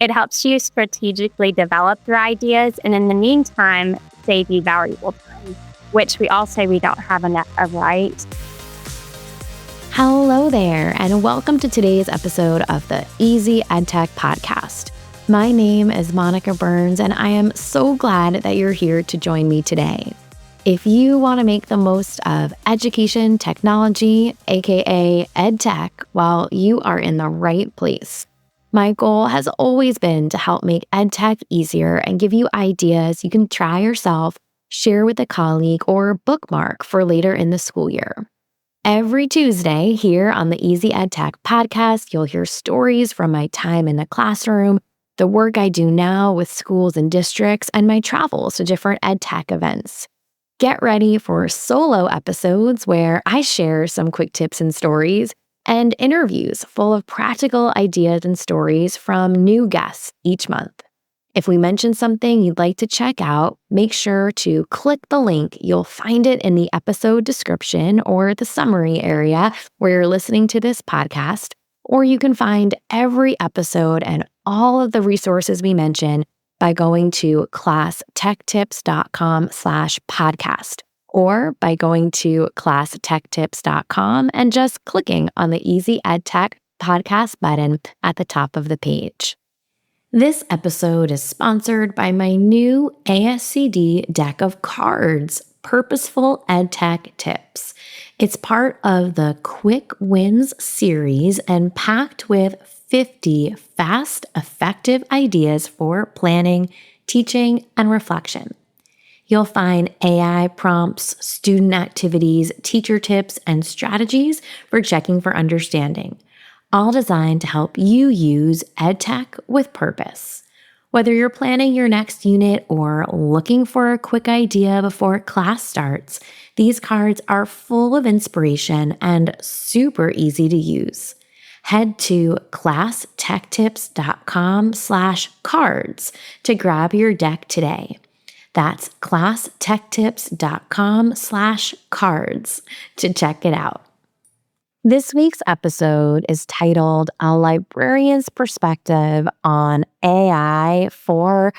It helps you strategically develop your ideas and in the meantime, save you valuable time, which we all say we don't have enough of, right? Hello there, and welcome to today's episode of the Easy EdTech Podcast. My name is Monica Burns, and I am so glad that you're here to join me today. If you want to make the most of education technology, aka EdTech, well, you are in the right place. My goal has always been to help make EdTech easier and give you ideas you can try yourself, share with a colleague, or bookmark for later in the school year. Every Tuesday here on the Easy EdTech Podcast, you'll hear stories from my time in the classroom, the work I do now with schools and districts, and my travels to different EdTech events. Get ready for solo episodes where I share some quick tips and stories, and interviews full of practical ideas and stories from new guests each month. If we mention something you'd like to check out, make sure to click the link. You'll find it in the episode description or the summary area where you're listening to this podcast, or you can find every episode and all of the resources we mention by going to classtechtips.com/podcast. Or by going to classtechtips.com and just clicking on the Easy EdTech Podcast button at the top of the page. This episode is sponsored by my new ASCD deck of cards, Purposeful EdTech Tips. It's part of the Quick Wins series and packed with 50 fast, effective ideas for planning, teaching, and reflection. You'll find AI prompts, student activities, teacher tips, and strategies for checking for understanding, all designed to help you use EdTech with purpose. Whether you're planning your next unit or looking for a quick idea before class starts, these cards are full of inspiration and super easy to use. Head to classtechtips.com/cards to grab your deck today. That's classtechtips.com/cards to check it out. This week's episode is titled A Librarian's Perspective on AI for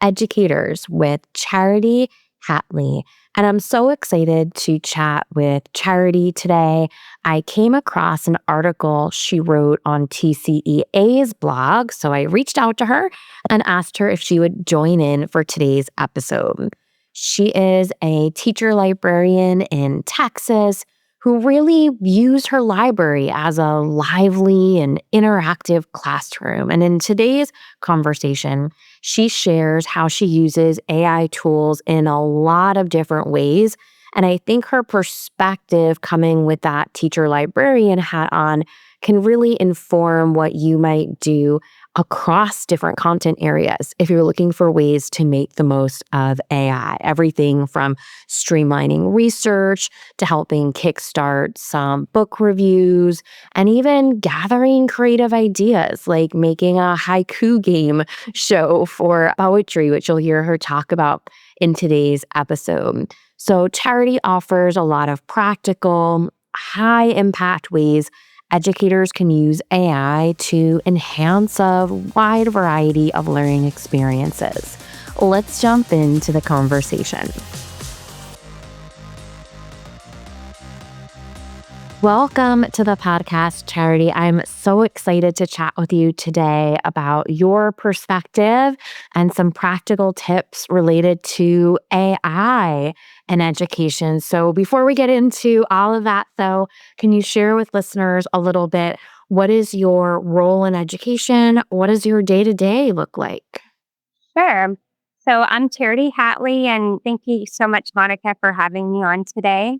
Educators with Charity Hatley. And I'm so excited to chat with Charity today. I came across an article she wrote on TCEA's blog, so I reached out to her and asked her if she would join in for today's episode. She is a teacher librarian in Texas who really used her library as a lively and interactive classroom. And in today's conversation, she shares how she uses AI tools in a lot of different ways. And I think her perspective coming with that teacher librarian hat on can really inform what you might do across different content areas if you're looking for ways to make the most of AI. Everything from streamlining research to helping kickstart some book reviews and even gathering creative ideas like making a haiku game show for poetry, which you'll hear her talk about in today's episode. So Charity offers a lot of practical, high-impact ways educators can use AI to enhance a wide variety of learning experiences. Let's jump into the conversation. Welcome to the podcast, Charity. I'm so excited to chat with you today about your perspective and some practical tips related to AI and education. So before we get into all of that, though, can you share with listeners a little bit, what is your role in education? What does your day-to-day look like? Sure. So I'm Charity Hatley, and thank you so much, Monica, for having me on today.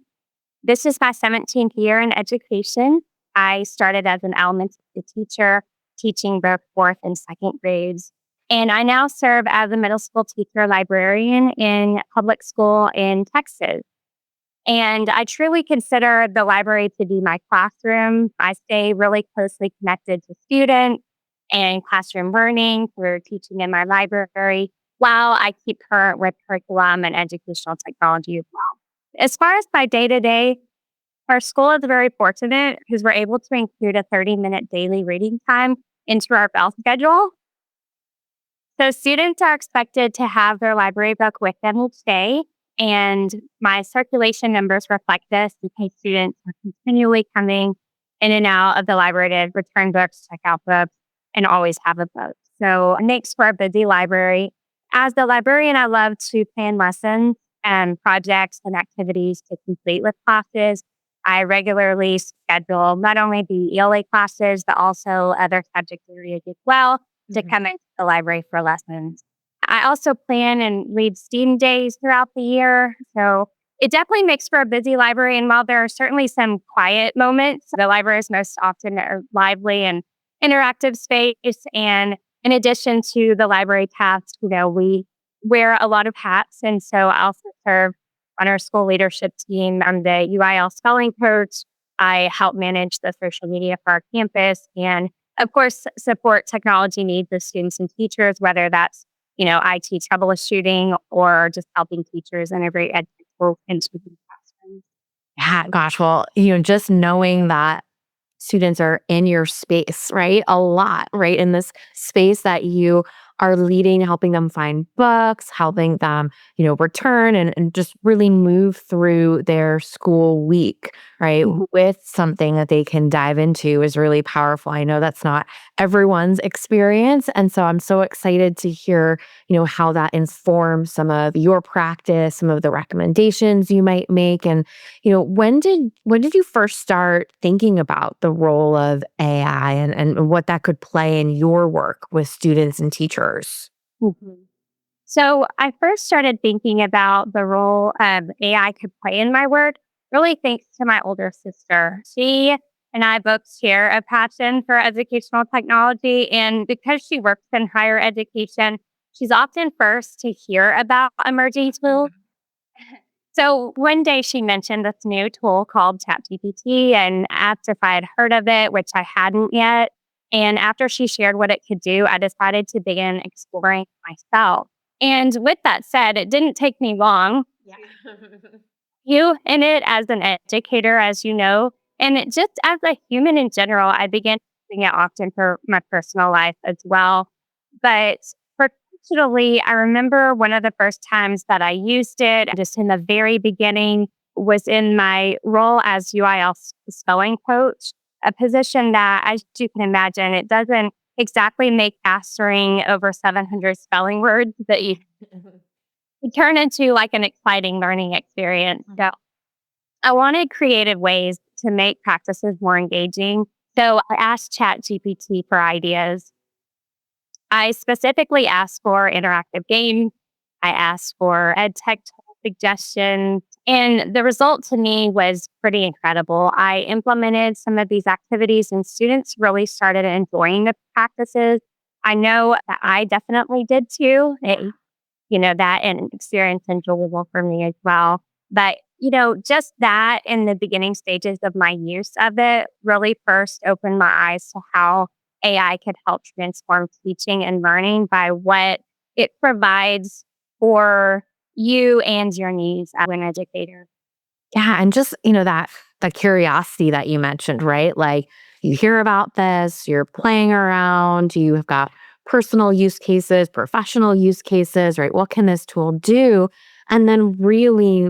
This is my 17th year in education. I started as an elementary teacher, teaching both fourth and second grades. And I now serve as a middle school teacher librarian in public school in Texas. And I truly consider the library to be my classroom. I stay really closely connected to students and classroom learning through teaching in my library, while I keep current with curriculum and educational technology as well. As far as my day-to-day, our school is very fortunate because we're able to include a 30-minute daily reading time into our bell schedule. So students are expected to have their library book with them each day. And my circulation numbers reflect this because students are continually coming in and out of the library to return books, check out books, and always have a book. So it makes for a busy library. As the librarian, I love to plan lessons and projects and activities to complete with classes. I regularly schedule not only the ELA classes, but also other subject areas as well to Mhm. come into the library for lessons. I also plan and lead STEAM days throughout the year. So it definitely makes for a busy library. And while there are certainly some quiet moments, the library is most often a lively and interactive space. And in addition to the library tasks, we wear a lot of hats. And so I also serve on our school leadership team. I'm the UIL spelling coach. I help manage the social media for our campus and, of course, support technology needs of students and teachers, whether that's IT troubleshooting or just helping teachers integrate ed tools into the classroom. Yeah, gosh. Well, just knowing that students are in your space, right? A lot, right? In this space that you are leading, helping them find books, helping them, return and just really move through their school week, right? Mhm. With something that they can dive into is really powerful. I know that's not everyone's experience. And so I'm so excited to hear, how that informs some of your practice, some of the recommendations you might make. And when did you first start thinking about the role of AI and what that could play in your work with students and teachers? Mhm. So I first started thinking about the role AI could play in my work, really thanks to my older sister. She and I both share a passion for educational technology. And because she works in higher education, she's often first to hear about emerging tools. So one day she mentioned this new tool called ChatGPT and asked if I had heard of it, which I hadn't yet. And after she shared what it could do, I decided to begin exploring it myself. And with that said, it didn't take me long. Yeah. You in it as an educator, as you know, and just as a human in general, I began using it often for my personal life as well. But particularly, I remember one of the first times that I used it, just in the very beginning, was in my role as UIL spelling coach, a position that, as you can imagine, it doesn't exactly make mastering over 700 spelling words that you turn into like an exciting learning experience. So I wanted creative ways to make practices more engaging. So I asked ChatGPT for ideas. I specifically asked for interactive games. I asked for EdTech suggestions. And the result to me was pretty incredible. I implemented some of these activities and students really started enjoying the practices. I know that I definitely did too. That and experience enjoyable for me as well. But, just that in the beginning stages of my use of it really first opened my eyes to how AI could help transform teaching and learning by what it provides for you and your needs as an educator. Yeah, and just, that the curiosity that you mentioned, right? Like you hear about this, you're playing around, you have got personal use cases, professional use cases, right? What can this tool do? And then really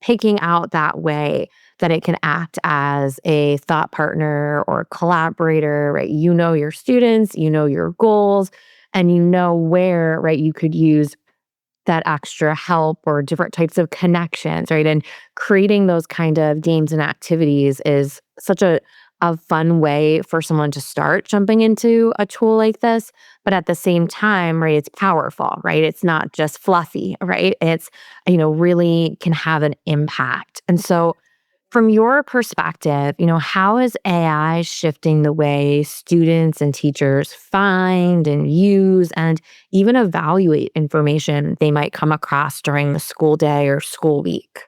picking out that way that it can act as a thought partner or collaborator, right? You know your students, you know your goals, and you know where, right, you could use that extra help or different types of connections, right? And creating those kind of games and activities is such a fun way for someone to start jumping into a tool like this. But at the same time, right, it's powerful, right? It's not just fluffy, right? It's, really can have an impact. And so from your perspective, how is AI shifting the way students and teachers find and use and even evaluate information they might come across during the school day or school week?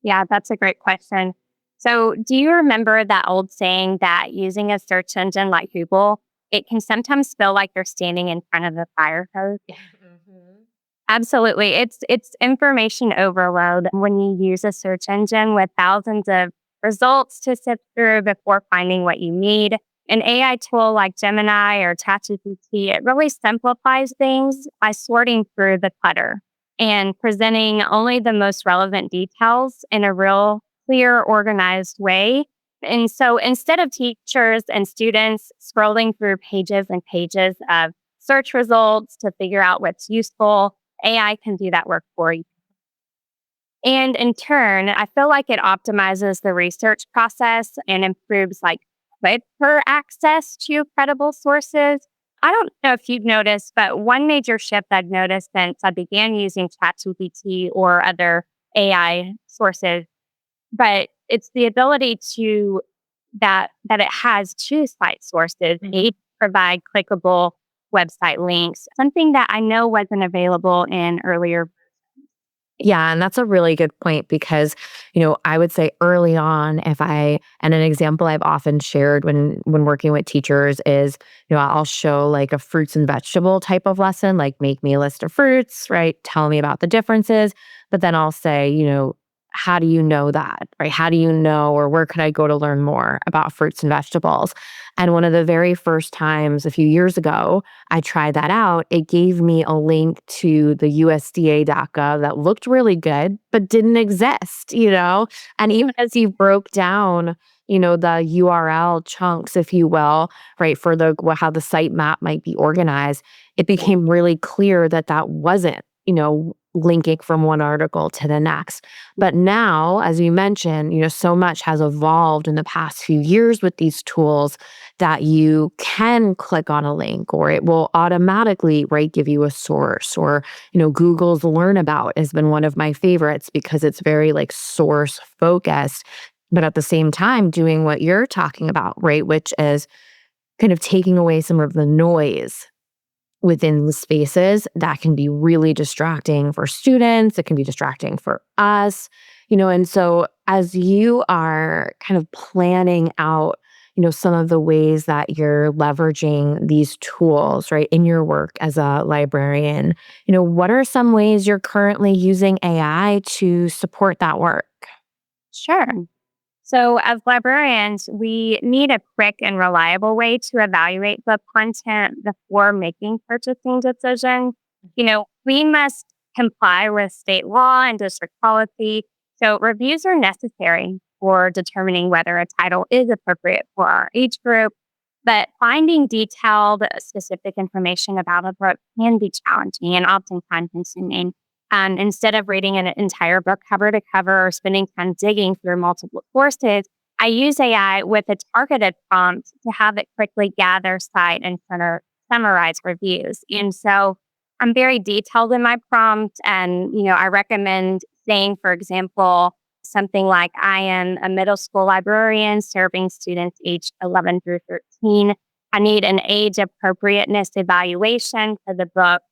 Yeah, that's a great question. So, do you remember that old saying that using a search engine like Google, it can sometimes feel like you're standing in front of a fire hose? Mhm. Absolutely. It's information overload when you use a search engine with thousands of results to sift through before finding what you need. An AI tool like Gemini or ChatGPT, it really simplifies things by sorting through the clutter and presenting only the most relevant details in a real clear, organized way. And so instead of teachers and students scrolling through pages and pages of search results to figure out what's useful, AI can do that work for you. And in turn, I feel like it optimizes the research process and improves quicker access to credible sources. I don't know if you've noticed, but one major shift I've noticed since I began using ChatGPT or other AI sources, but it's the ability to that it has two site sources. Each provide clickable website links, something that I know wasn't available in earlier. Yeah, and that's a really good point because, I would say early on, and an example I've often shared when working with teachers is, I'll show like a fruits and vegetable type of lesson, like make me a list of fruits, right? Tell me about the differences. But then I'll say, how do you know that, right? How do you know, or where could I go to learn more about fruits and vegetables? And one of the very first times a few years ago, I tried that out. It gave me a link to the USDA.gov that looked really good, but didn't exist. And even as you broke down, the URL chunks, if you will, right, for how the site map might be organized, it became really clear that that wasn't, linking from one article to the next. But now, as you mentioned, so much has evolved in the past few years with these tools that you can click on a link or it will automatically, right, give you a source. Or, Google's Learn About has been one of my favorites because it's very like source focused, but at the same time doing what you're talking about, right, which is kind of taking away some of the noise within the spaces that can be really distracting for students. It can be distracting for us, and so as you are kind of planning out, some of the ways that you're leveraging these tools, right, in your work as a librarian, what are some ways you're currently using AI to support that work? Sure. So, as librarians, we need a quick and reliable way to evaluate the content before making purchasing decisions. We must comply with state law and district policy. So, reviews are necessary for determining whether a title is appropriate for our age group. But finding detailed, specific information about a book can be challenging and often time consuming. And instead of reading an entire book cover to cover or spending time digging through multiple sources, I use AI with a targeted prompt to have it quickly gather, cite, and summarize reviews. And so I'm very detailed in my prompt. And, I recommend saying, for example, something like I am a middle school librarian serving students aged 11 through 13. I need an age appropriateness evaluation for the book,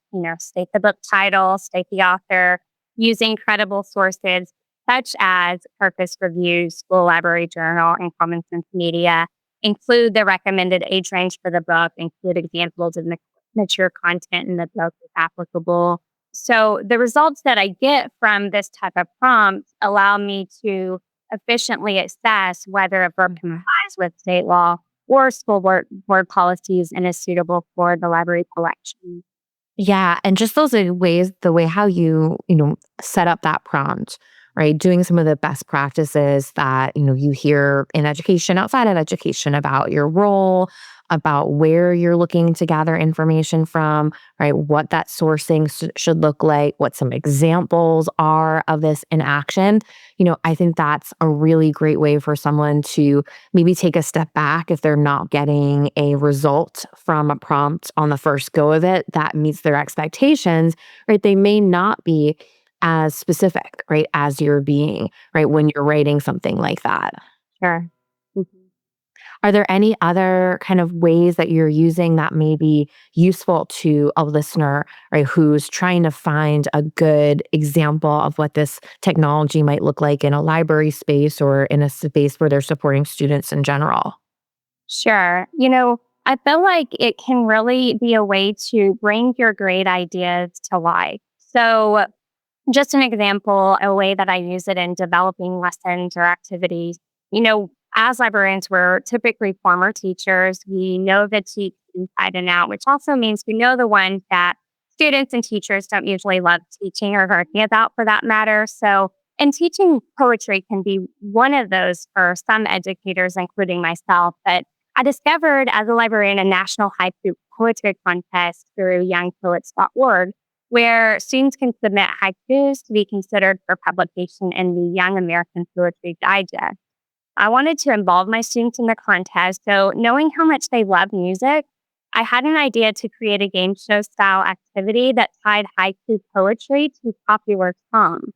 state the book title, state the author, using credible sources such as Purpose Reviews, School Library Journal, and Common Sense Media. Include the recommended age range for the book, include examples of mature content in the book if applicable. So the results that I get from this type of prompt allow me to efficiently assess whether a book complies with state law or school board policies and is suitable for the library collection. Yeah, and just those are ways, the way how you, set up that prompt, right? Doing some of the best practices that, you hear in education, outside of education about your role, about where you're looking to gather information from, right? What that sourcing should look like, what some examples are of this in action. I think that's a really great way for someone to maybe take a step back if they're not getting a result from a prompt on the first go of it that meets their expectations, right? They may not be as specific, right, as you're being, right, when you're writing something like that. Sure. Are there any other kind of ways that you're using that may be useful to a listener, right, who's trying to find a good example of what this technology might look like in a library space or in a space where they're supporting students in general? Sure. I feel like it can really be a way to bring your great ideas to life. So, just an example, a way that I use it in developing lessons or activities. as librarians, we're typically former teachers. We know the text inside and out, which also means we know the ones that students and teachers don't usually love teaching or learning about for that matter. So, and teaching poetry can be one of those for some educators, including myself. But I discovered as a librarian a national haiku poetry contest through youngpoets.org, where students can submit haikus to be considered for publication in the Young American Poetry Digest. I wanted to involve my students in the contest, so knowing how much they love music, I had an idea to create a game show style activity that tied haiku poetry to popular songs.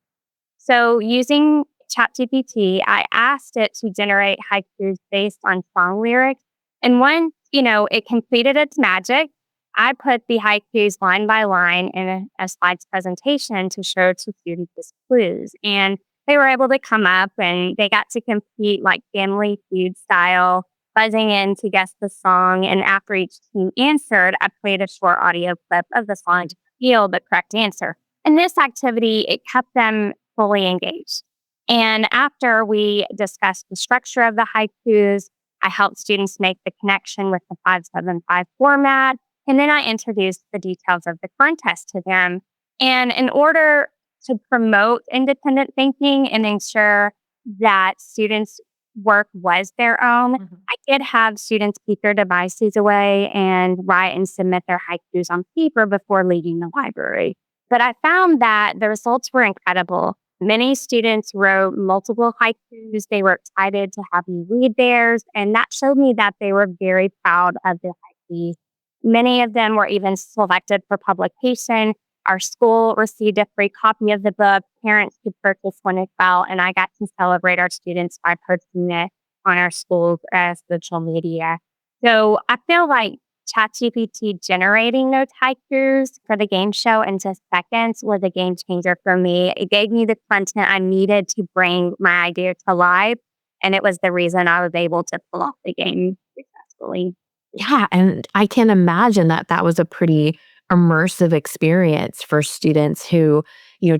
So using ChatGPT, I asked it to generate haikus based on song lyrics. And once, it completed its magic, I put the haikus line by line in a slides presentation to show to students as clues. And they were able to come up and they got to compete like Family Feud style, buzzing in to guess the song. And after each team answered, I played a short audio clip of the song to reveal the correct answer. And this activity, it kept them fully engaged. And after we discussed the structure of the haikus, I helped students make the connection with the 575 format. And then I introduced the details of the contest to them. And in order to promote independent thinking and ensure that students' work was their own, I did have students keep their devices away and write and submit their haikus on paper before leaving the library. But I found that the results were incredible. Many students wrote multiple haikus. They were excited to have me read theirs, and that showed me that they were very proud of the haikus. Many of them were even selected for publication. Our school received a free copy of the book. Parents could purchase one as well, and I got to celebrate our students by posting it on our school's social media. So I feel like ChatGPT generating those haikus for the game show in just seconds was a game changer for me. It gave me the content I needed to bring my idea to life, and it was the reason I was able to pull off the game successfully. Yeah, and I can imagine that that was a pretty immersive experience for students who,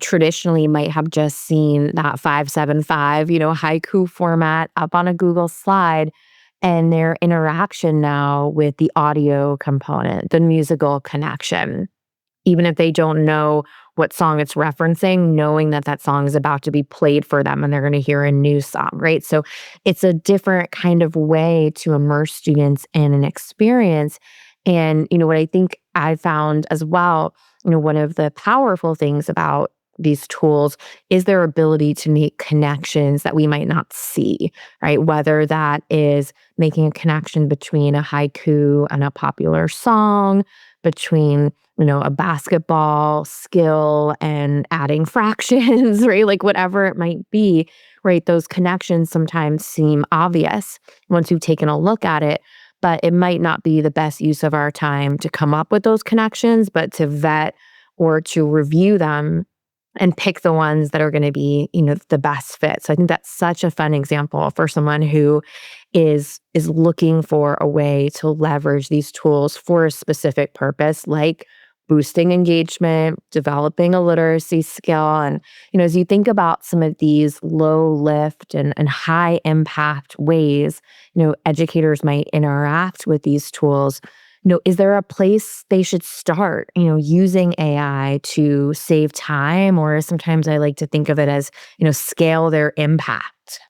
traditionally might have just seen that 575, haiku format up on a Google slide, and their interaction now with the audio component, the musical connection. Even if they don't know what song it's referencing, knowing that that song is about to be played for them and they're going to hear a new song, right? So it's a different kind of way to immerse students in an experience. And, what I think I found as well, one of the powerful things about these tools is their ability to make connections that we might not see, right? Whether that is making a connection between a haiku and a popular song, between a basketball skill and adding fractions, right? Like whatever it might be, right? Those connections sometimes seem obvious once you've taken a look at it, but it might not be the best use of our time to come up with those connections, but to vet or to review them and pick the ones that are going to be, the best fit. So I think that's such a fun example for someone who is looking for a way to leverage these tools for a specific purpose, like boosting engagement, developing a literacy skill. And, as you think about some of these low lift and high impact ways, educators might interact with these tools, is there a place they should start, using AI to save time? Or sometimes I like to think of it as, scale their impact.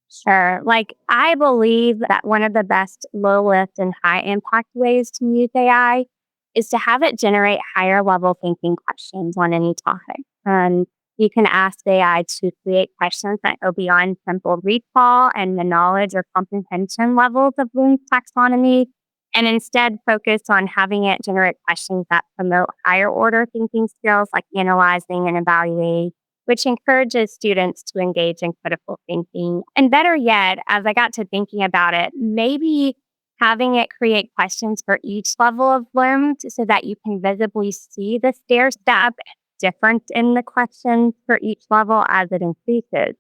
Sure. Like, I believe that one of the best low lift and high impact ways to use AI is to have it generate higher level thinking questions on any topic. You can ask AI to create questions that go beyond simple recall and the knowledge or comprehension levels of Bloom's taxonomy, and instead focus on having it generate questions that promote higher order thinking skills like analyzing and evaluating, which encourages students to engage in critical thinking. And better yet, as I got to thinking about it, maybe having it create questions for each level of Bloom so that you can visibly see the stair step difference in the questions for each level as it increases.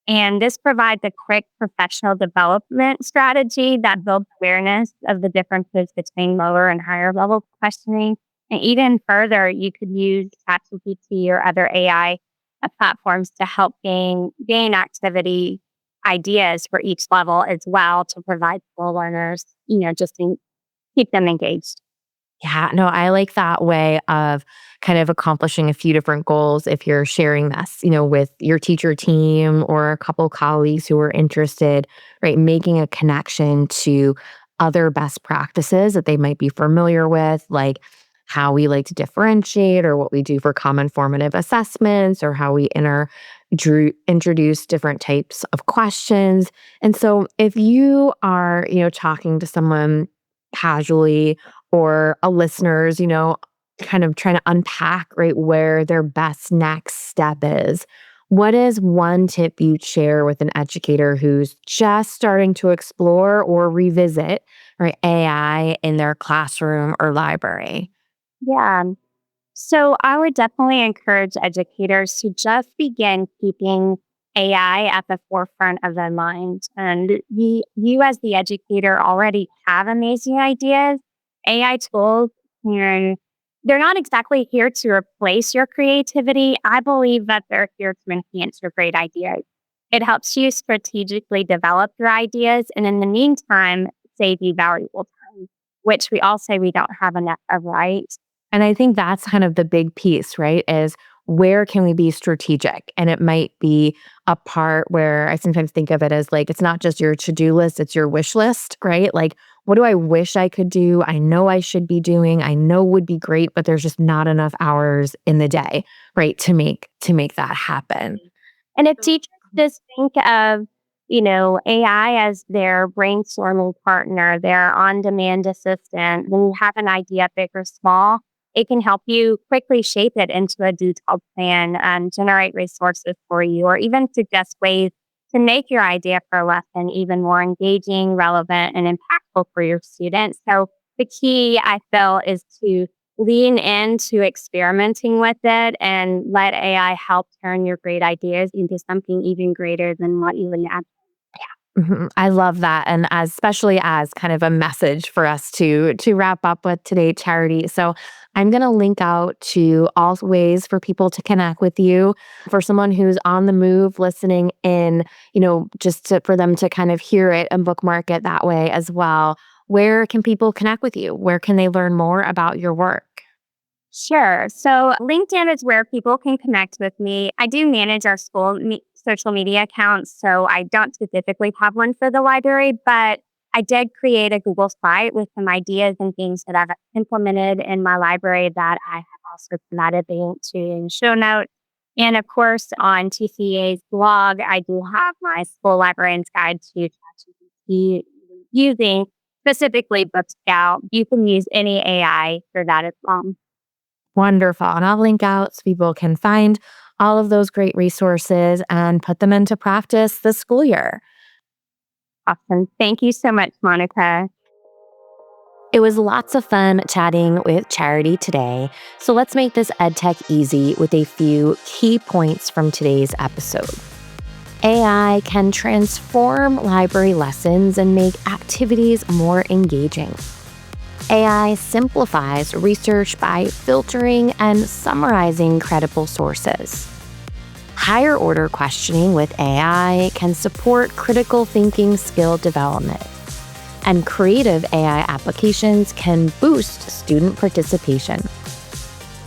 And this provides a quick professional development strategy that builds awareness of the differences between lower and higher level questioning. And even further, you could use ChatGPT or other AI platforms to help gain activity ideas for each level as well to provide for learners, just to keep them engaged. Yeah, no, I like that way of kind of accomplishing a few different goals if you're sharing this, with your teacher team or a couple colleagues who are interested, right? Making a connection to other best practices that they might be familiar with, like how we like to differentiate or what we do for common formative assessments or how we introduce different types of questions. And so if you are, talking to someone casually or a listener's, kind of trying to unpack, right, where their best next step is. What is one tip you'd share with an educator who's just starting to explore or revisit, right, AI in their classroom or library? Yeah. So I would definitely encourage educators to just begin keeping AI at the forefront of their mind. And you as the educator already have amazing ideas. AI tools, and they're not exactly here to replace your creativity. I believe that they're here to enhance your great ideas. It helps you strategically develop your ideas and in the meantime, save you valuable time, which we all say we don't have enough of, right? And I think that's kind of the big piece, right? Is where can we be strategic? And it might be a part where I sometimes think of it as like, it's not just your to do list, it's your wish list, right? Like, what do I wish I could do? I know I should be doing, I know would be great, but there's just not enough hours in the day, right? To make that happen. And if teachers just think of, AI as their brainstorming partner, their on-demand assistant, when you have an idea, big or small, it can help you quickly shape it into a detailed plan and generate resources for you, or even suggest ways to make your idea for a lesson even more engaging, relevant, and impactful for your students. So the key, I feel, is to lean into experimenting with it and let AI help turn your great ideas into something even greater than what you imagined. I love that, and especially as kind of a message for us to wrap up with today, Charity. So I'm going to link out to all ways for people to connect with you. For someone who's on the move, listening in, for them to kind of hear it and bookmark it that way as well. Where can people connect with you? Where can they learn more about your work? Sure. So LinkedIn is where people can connect with me. I do manage our school social media accounts, so I don't specifically have one for the library, but I did create a Google site with some ideas and things that I've implemented in my library that I have also provided the link to in show notes. And of course, on TCA's blog, I do have my school librarian's guide to ChatGPT using specifically Book Scout. You can use any AI for that as well. Wonderful. And I'll link out so people can find all of those great resources and put them into practice this school year. Awesome. Thank you so much, Monica. It was lots of fun chatting with Charity today. So let's make this EdTech easy with a few key points from today's episode. AI can transform library lessons and make activities more engaging. AI simplifies research by filtering and summarizing credible sources. Higher order questioning with AI can support critical thinking skill development. And creative AI applications can boost student participation.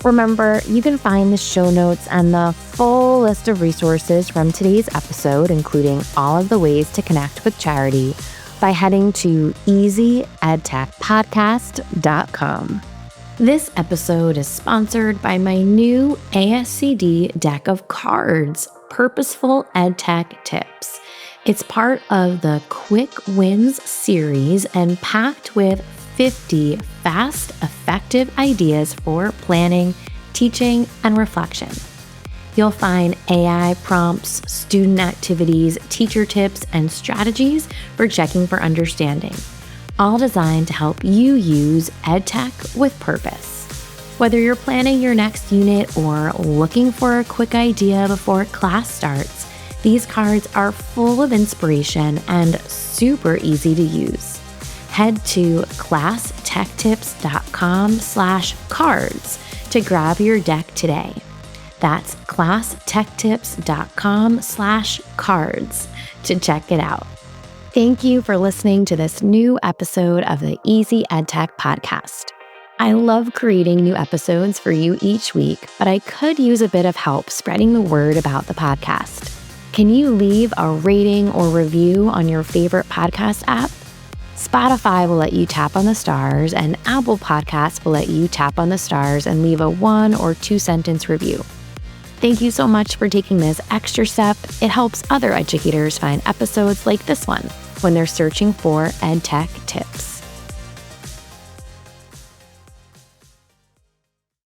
Remember, you can find the show notes and the full list of resources from today's episode, including all of the ways to connect with Charity, by heading to easyedtechpodcast.com. This episode is sponsored by my new ASCD deck of cards, Purposeful EdTech Tips. It's part of the Quick Wins series and packed with 50 fast, effective ideas for planning, teaching, and reflection. You'll find AI prompts, student activities, teacher tips, and strategies for checking for understanding, all designed to help you use EdTech with purpose. Whether you're planning your next unit or looking for a quick idea before class starts, these cards are full of inspiration and super easy to use. Head to classtechtips.com/cards to grab your deck today. That's classtechtips.com/cards to check it out. Thank you for listening to this new episode of the Easy EdTech Podcast. I love creating new episodes for you each week, but I could use a bit of help spreading the word about the podcast. Can you leave a rating or review on your favorite podcast app? Spotify will let you tap on the stars, and Apple Podcasts will let you tap on the stars and leave a 1 or 2 sentence review. Thank you so much for taking this extra step. It helps other educators find episodes like this one when they're searching for EdTech tips.